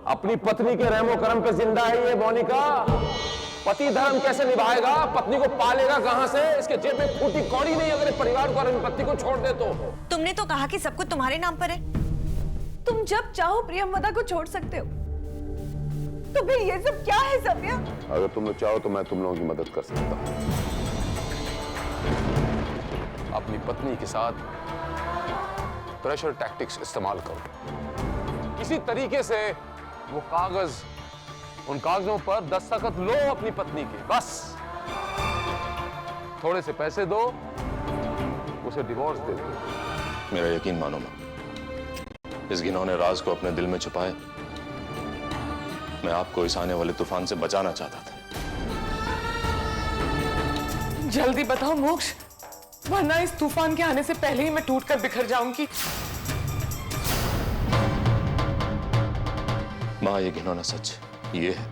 अपनी पत्नी के रहमो करम पे जिंदा है ये मोनिका। पति धर्म कैसे निभाएगा, पत्नी को पालेगा कहां से? इसके जेब में फूटी कौड़ी नहीं अगर परिवार को और पत्नी को छोड़ दे तो। तुमने तो कहा कि सब कुछ तुम्हारे नाम पर है। तुम जब चाहो प्रियंवदा को छोड़ सकते हो, तो फिर ये सब क्या है सभ्या? अगर तुम लोग चाहो तो मैं तुम लोगों की मदद कर सकता हूं। अपनी पत्नी के साथ प्रेशर टैक्टिक्स इस्तेमाल करो। किसी तरीके से वो कागज, उन कागजों पर दस्तखत लो अपनी पत्नी के, बस थोड़े से पैसे दो, उसे डिवोर्स दे दो। मेरा यकीन मानो मां, इस घिनौने राज को अपने दिल में छुपाए मैं आपको इस आने वाले तूफान से बचाना चाहता था। जल्दी बताओ मोक्ष, वरना इस तूफान के आने से पहले ही मैं टूटकर बिखर जाऊंगी। मां, ये घिनौना सच ये है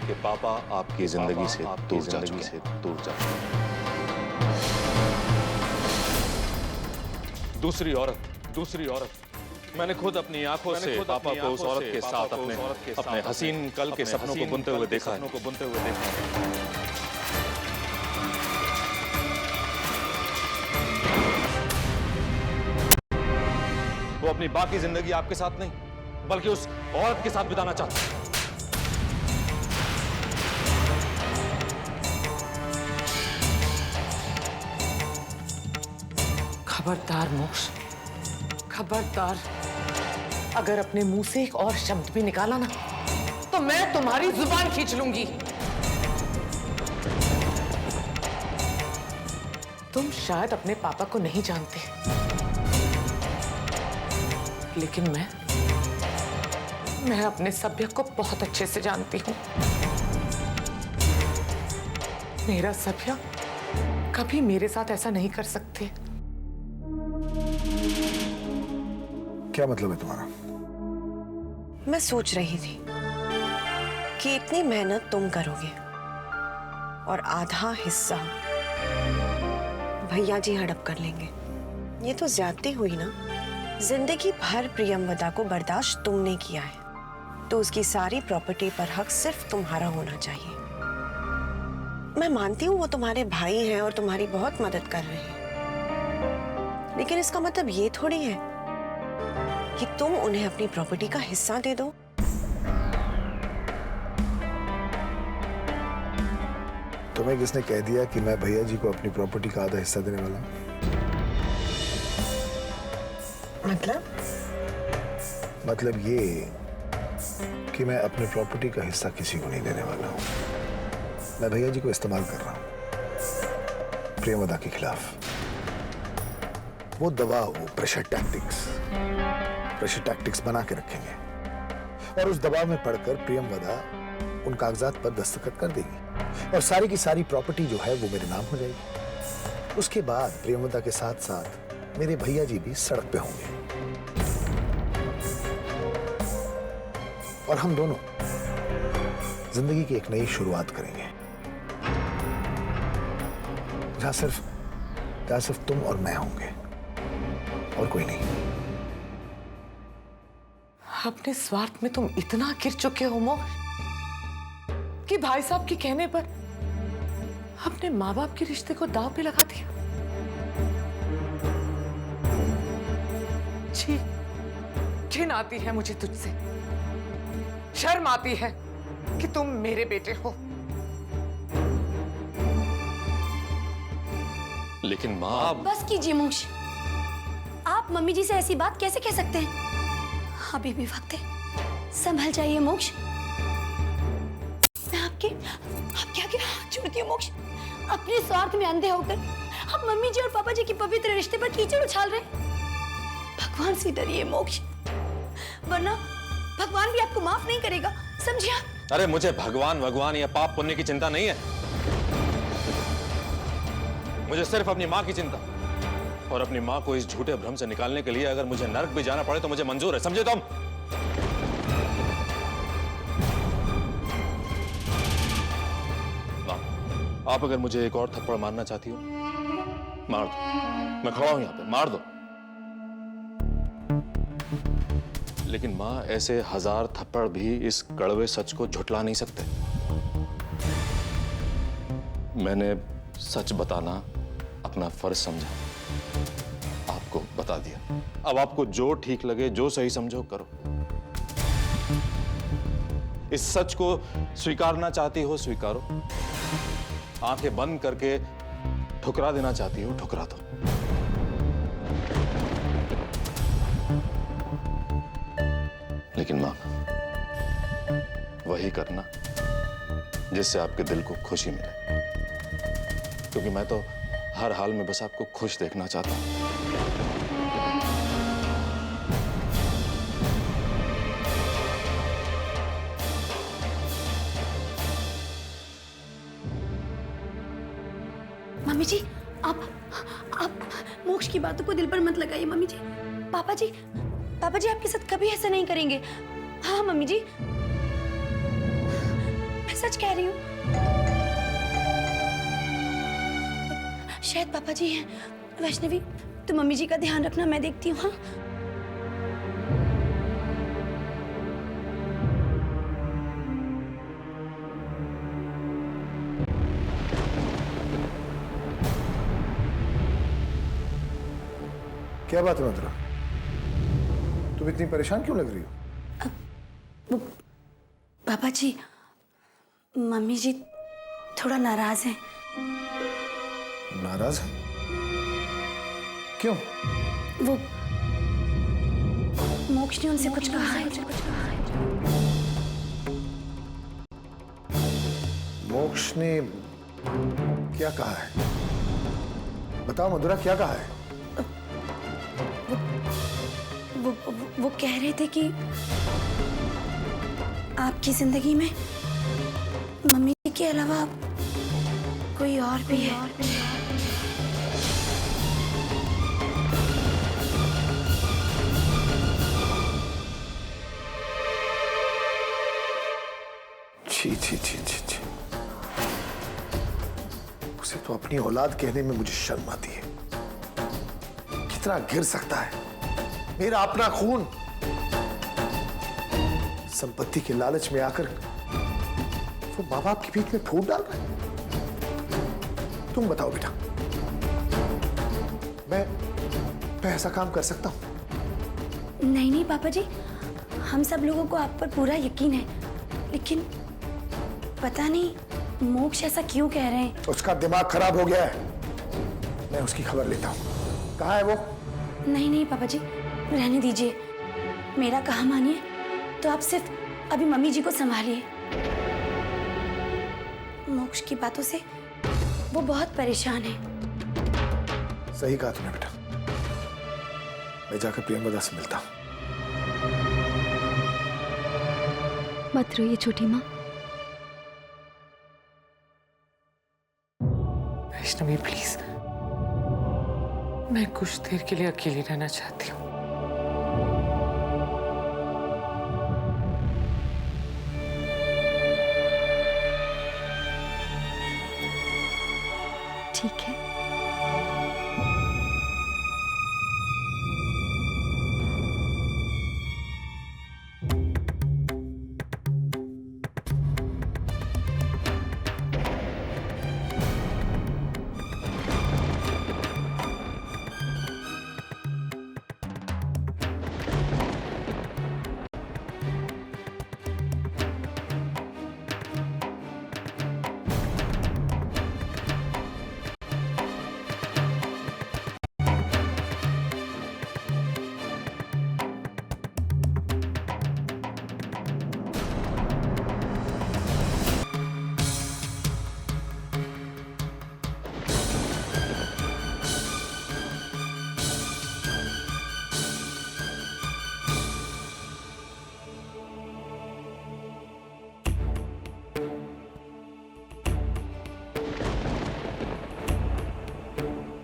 कि पापा आपकी जिंदगी से दूर जा चुके हैं। दूसरी औरत मैंने खुद अपनी आंखों से पापा को उस औरत के साथ अपने हसीन कल के सपनों को बुनते हुए देखा है। वो अपनी बाकी जिंदगी आपके साथ नहीं बल्कि उस औरत के साथ बिताना चाहता है। खबरदार मोक्ष, खबरदार, अगर अपने मुंह से एक और शब्द भी निकाला ना तो मैं तुम्हारी जुबान खींच लूंगी। तुम शायद अपने पापा को नहीं जानते, लेकिन मैं अपने सभ्य को बहुत अच्छे से जानती हूं। मेरा सभ्य कभी मेरे साथ ऐसा नहीं कर सकते। क्या मतलब है तुम्हारा? मैं सोच रही थी कि इतनी मेहनत तुम करोगे और आधा हिस्सा भैया जी हड़प कर लेंगे, ये तो ज्यादती हुई ना। जिंदगी भर प्रियंवदा को बर्दाश्त तुमने किया है, तो उसकी सारी प्रॉपर्टी पर हक सिर्फ तुम्हारा होना चाहिए। मैं मानती हूँ वो तुम्हारे भाई हैं और तुम्हारी बहुत मदद कर रहे हैं, लेकिन इसका मतलब ये थोड़ी है कि तुम उन्हें अपनी प्रॉपर्टी का हिस्सा दे दो। तुम्हें किसने कह दिया कि मैं भैया जी को अपनी प्रॉपर्टी का आधा हिस्सा देने वाला हूं? मतलब ये कि मैं अपने प्रॉपर्टी का हिस्सा किसी को नहीं देने वाला हूं। मैं भैया जी को इस्तेमाल कर रहा हूं प्रियंवदा के खिलाफ। वो दवा, वो प्रेशर टैक्टिक्स बना के रखेंगे और उस दवा में पढ़कर प्रियंवदा उन कागजात पर दस्तखत कर देगी और सारी की सारी प्रॉपर्टी जो है वो मेरे नाम हो जाएगी। उसके बाद प्रियंवदा के साथ साथ मेरे भैया जी भी सड़क पे होंगे और हम दोनों जिंदगी की एक नई शुरुआत करेंगे, जहां सिर्फ तुम और मैं होंगे और कोई नहीं। अपने स्वार्थ में तुम इतना गिर चुके हो मोक्ष कि भाई साहब के कहने पर अपने माँ बाप के रिश्ते को दांव पे लगा दिया। छी, घिन आती है मुझे तुझसे, शर्म आती है कि तुम मेरे बेटे हो। लेकिन माँ, बस कीजिए मोक्ष, आप मम्मी जी से ऐसी बात कैसे कह सकते हैं? अभी भी वक्त है, संभल जाइए मोक्ष। मैं आपके आगे हाथ जोड़ती हूँ मोक्ष। अपने स्वार्थ में अंधे होकर आप मम्मी जी और पापा जी के पवित्र रिश्ते पर कीचड़ उछाल रहे हैं। भगवान से डरिए मोक्ष, वरना भगवान भी आपको माफ नहीं करेगा, समझिए आप? अरे मुझे भगवान या पाप पुण्य की चिंता नहीं है, मुझे सिर्फ अपनी माँ की चिंता। और अपनी माँ को इस झूठे भ्रम से निकालने के लिए अगर मुझे नरक भी जाना पड़े तो मुझे मंजूर है, समझे तुम? माँ, आप अगर मुझे एक और थप्पड़ मारना चाहती हो मार दो, मैं खड़ा हूं यहाँ पे, मार दो। लेकिन माँ, ऐसे 1000 थप्पड़ भी इस कड़वे सच को झुठला नहीं सकते। मैंने सच बताना अपना फर्ज समझा, आपको बता दिया। अब आपको जो ठीक लगे, जो सही समझो करो। इस सच को स्वीकारना चाहती हो स्वीकारो, आंखें बंद करके ठुकरा देना चाहती हो ठुकरा दो। लेकिन मां, वही करना जिससे आपके दिल को खुशी मिले, क्योंकि मैं तो हर हाल में बस आपको खुश देखना चाहता हूं। मम्मी जी, आप मोक्ष की बातों को दिल पर मत लगाइए मम्मी जी। पापा जी आपके साथ कभी ऐसा नहीं करेंगे। हाँ मम्मी जी, मैं सच कह रही हूँ। शायद पापा जी हैं। वैष्णवी, तो मम्मी जी का ध्यान रखना, मैं देखती हूँ। हाँ क्या बात है मधुरा, तुम इतनी परेशान क्यों लग रही हो? पापा जी, मम्मी जी थोड़ा नाराज हैं। नाराज है? क्यों? वो मोक्ष ने उनसे कुछ कहा है। मोक्ष ने क्या कहा है? बताओ मधुरा, क्या कहा है? वो कह रहे थे कि आपकी जिंदगी में मम्मी जी के अलावा कोई और भी है। छी छी छी छी छी, उसे तो अपनी औलाद कहने में मुझे शर्म आती है। कितना गिर सकता है मेरा अपना खून। संपत्ति के लालच में आकर वो माँ बाप के बीच में फूट डाल रहा है। तुम बताओ बेटा, मैं ऐसा काम कर सकता हूं? नहीं पापा जी, हम सब लोगों को आप पर पूरा यकीन है, लेकिन पता नहीं मोक्ष ऐसा क्यों कह रहे हैं। उसका दिमाग खराब हो गया है, मैं उसकी खबर लेता हूं। कहाँ है वो? नहीं पापा जी, रहने दीजिए। मेरा कहा मानिए तो आप सिर्फ अभी मम्मी जी को संभालिए। मोक्ष की बातों से वो बहुत परेशान है। सही कहा तुमने बेटा, मैं जाकर प्रियंवदा से मिलता हूं। मत रोइए छोटी माँ। वैष्णवी प्लीज, मैं कुछ देर के लिए अकेली रहना चाहती हूँ। ठीक है।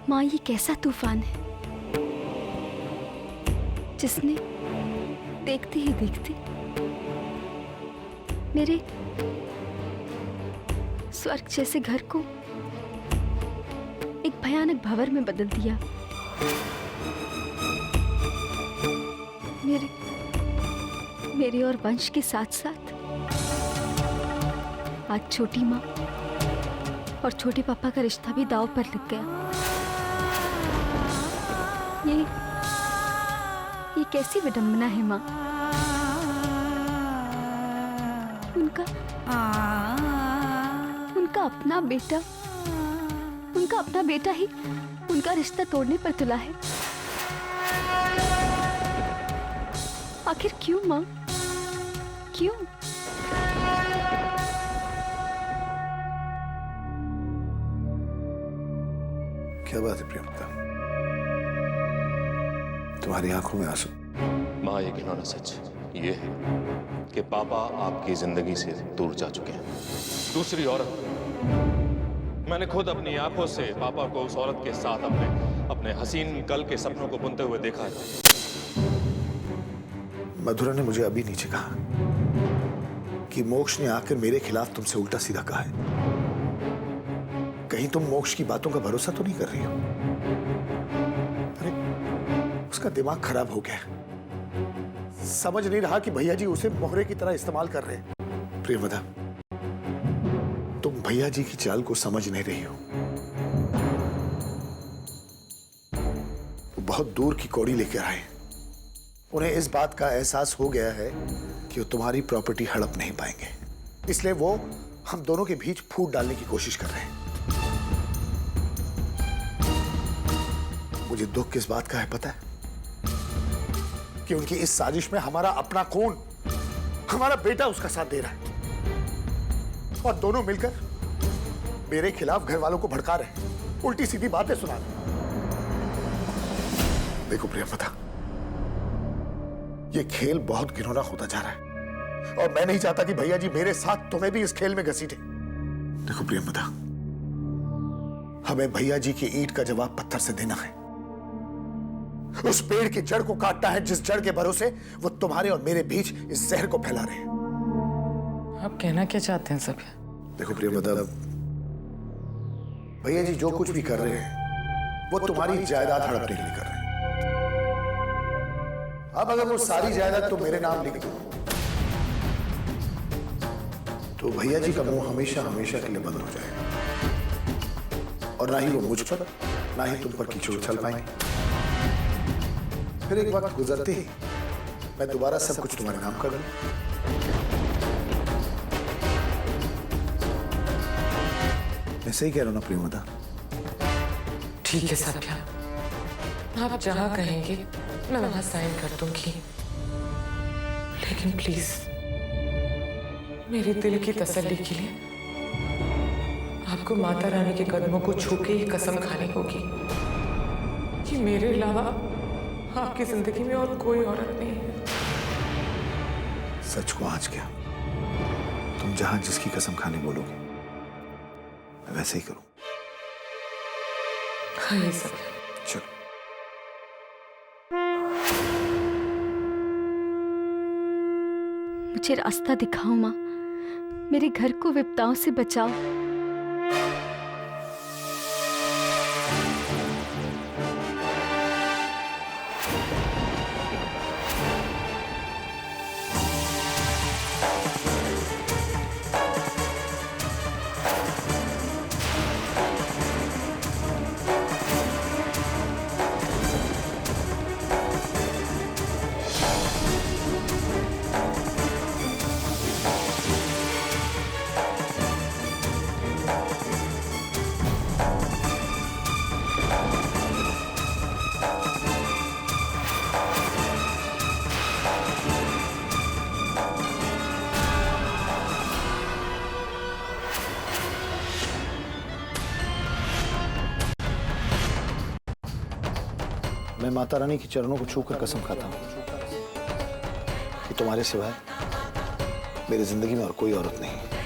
माँ, ये कैसा तूफान है जिसने देखते ही देखते मेरे स्वर्ग जैसे घर को एक भयानक भंवर में बदल दिया। मेरे और वंश के साथ साथ आज छोटी माँ और छोटे पापा का रिश्ता भी दांव पर लग गया। ये कैसी विडंबना है माँ। उनका अपना बेटा ही उनका रिश्ता तोड़ने पर तुला है। आखिर क्यों माँ, क्यों? क्या बात है प्रियंका, तुम्हारी आंखों में आंसू? माँ, ये घिनौना सच ये है कि पापा आपकी जिंदगी से दूर जा चुके हैं। दूसरी औरत। मैंने खुद अपनी आंखों से पापा को उस औरत के साथ अपने हसीन कल के सपनों को बुनते हुए देखा है। मधुरा ने मुझे अभी नीचे कहा कि मोक्ष ने आकर मेरे खिलाफ तुमसे उल्टा सीधा कहा है। कहीं तुम मोक्ष की बातों का भरोसा तो नहीं कर रही हो? अरे उसका दिमाग खराब हो गया, समझ नहीं रहा कि भैया जी उसे मोहरे की तरह इस्तेमाल कर रहे हैं। प्रियवदा, तुम भैया जी की चाल को समझ नहीं रही हो। वो बहुत दूर की कौड़ी लेकर आए। उन्हें इस बात का एहसास हो गया है कि वो तुम्हारी प्रॉपर्टी हड़प नहीं पाएंगे, इसलिए वो हम दोनों के बीच फूट डालने की कोशिश कर रहे हैं। मुझे दुख किस बात का है पता है? कि उनकी इस साजिश में हमारा अपना खून, हमारा बेटा उसका साथ दे रहा है, और दोनों मिलकर मेरे खिलाफ घर वालों को भड़का रहे हैं, उल्टी सीधी बातें सुना रहे हैं। देखो प्रियंका, ये खेल बहुत घिनौना होता जा रहा है और मैं नहीं चाहता कि भैया जी मेरे साथ तुम्हें भी इस खेल में घसीटे। देखो प्रियंका, हमें भैया जी की ईंट का जवाब पत्थर से देना है। उस पेड़ की जड़ को काटना है जिस जड़ के भरोसे वो तुम्हारे और मेरे बीच इस जहर को फैला रहे हैं। आप कहना क्या चाहते हैं सब? देखो प्रियंका, भैया जी जो कुछ भी कर रहे हैं वो तुम्हारी जायदाद हड़पने के लिए कर रहे हैं। अब अगर वो सारी जायदाद तुम मेरे नाम लिख दो तो भैया जी का मुंह हमेशा हमेशा के लिए बंद हो जाएगा, और ना ही वो मुझ पर ना ही तुम पर कीचड़ उछल पाएंगे। फिर एक वक्त गुजरते ही मैं दोबारा सब कुछ तुम्हारे नाम कर दूं। मैं सही कह रहा हूं ना प्रियंका? ठीक है सत्या, आप जहां कहेंगे मैं वहां साइन कर दूंगी, लेकिन प्लीज मेरे दिल की तसल्ली के लिए आपको माता रानी के कदमों को छू के ही कसम खानी होगी कि मेरे अलावा आपकी जिंदगी में और कोई औरत नहीं है। सच को आज क्या, तुम जहां जिसकी कसम खाने बोलोगे मैं वैसे ही करूं। हाँ ये सब चलो। मुझे रास्ता दिखाओ माँ, मेरे घर को विपदाओं से बचाओ। मैं माता रानी के चरणों को छूकर कसम खाता हूं कि तुम्हारे सिवाय मेरी जिंदगी में और कोई औरत नहीं है।